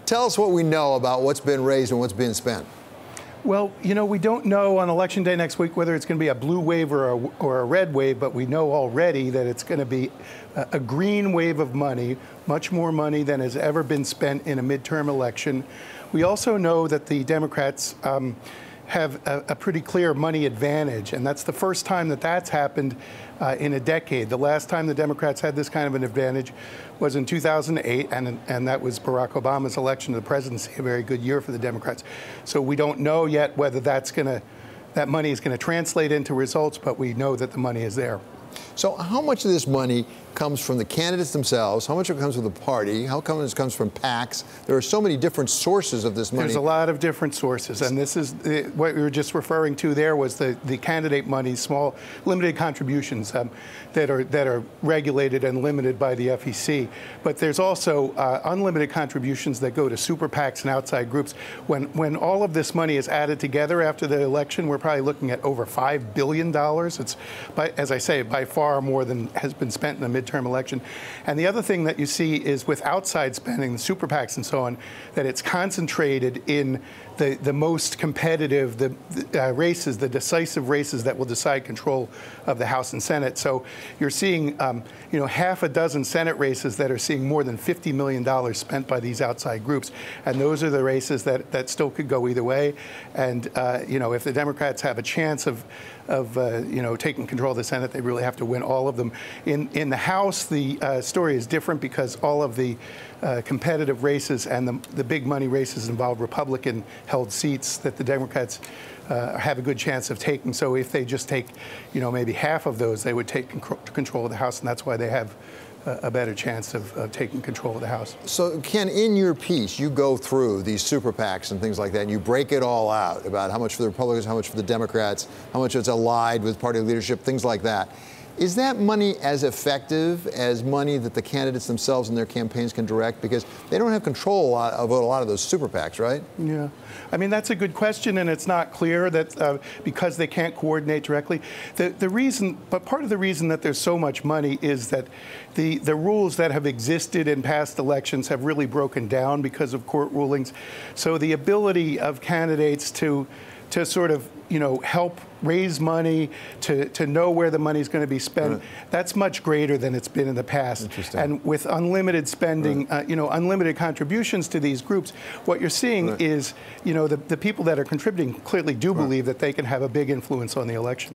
Tell us what we know about what's been raised and what's been spent. Well, you know, we don't know on Election Day next week whether it's going to be a blue wave or a red wave, but we know already that it's going to be a green wave of money, much more money than has ever been spent in a midterm election. We also know that the Democrats have a pretty clear money advantage, and that's the first time that that's happened in a decade. The last time the Democrats had this kind of an advantage was in 2008, and that was Barack Obama's election to the presidency, a very good year for the Democrats. So we don't know yet whether that money is going to translate into results, but we know that the money is there. So how much of this money comes from the candidates themselves? How much of it comes from the party? How come it comes from PACs? There are so many different sources of this money. There's a lot of different sources, and this is what we were just referring to there was the candidate money, small, limited contributions that are regulated and limited by the FEC. But there's also unlimited contributions that go to super PACs and outside groups. When all of this money is added together after the election, we're probably looking at over $5 billion. It's, as I say, by far more than has been spent in the midterm election. And the other thing that you see is with outside spending, the super PACs and so on, that it's concentrated in the most competitive, the races, the decisive races that will decide control of the House and Senate. So you're seeing, you know, half a dozen Senate races that are seeing more than $50 million spent by these outside groups. And those are the races that still could go either way. And, you know, if the Democrats have a chance of you know, taking control of the Senate, they really have to win all of them. In the House, the story is different because all of the competitive races and the big money races involve Republican-held seats that the Democrats have a good chance of taking. So if they just take, you know, maybe half of those, they would take control of the House, and that's why they have a better chance of taking control of the House. So, Ken, in your piece, you go through these super PACs and things like that, and you break it all out about how much for the Republicans, how much for the Democrats, how much it's allied with party leadership, things like that. Is that money as effective as money that the candidates themselves and their campaigns can direct? Because they don't have control of a lot of those super PACs, right? Yeah. I mean, that's a good question, and it's not clear that because they can't coordinate directly. The reason, but part of the reason that there's so much money is that the rules that have existed in past elections have really broken down because of court rulings. So the ability of candidates to sort of, you know, help raise money, to know where the money is going to be spent, right, that's much greater than it's been in the past. Interesting. And with unlimited spending, right, you know, unlimited contributions to these groups, what you're seeing, right, is, you know, the people that are contributing clearly do, right, believe that they can have a big influence on the election.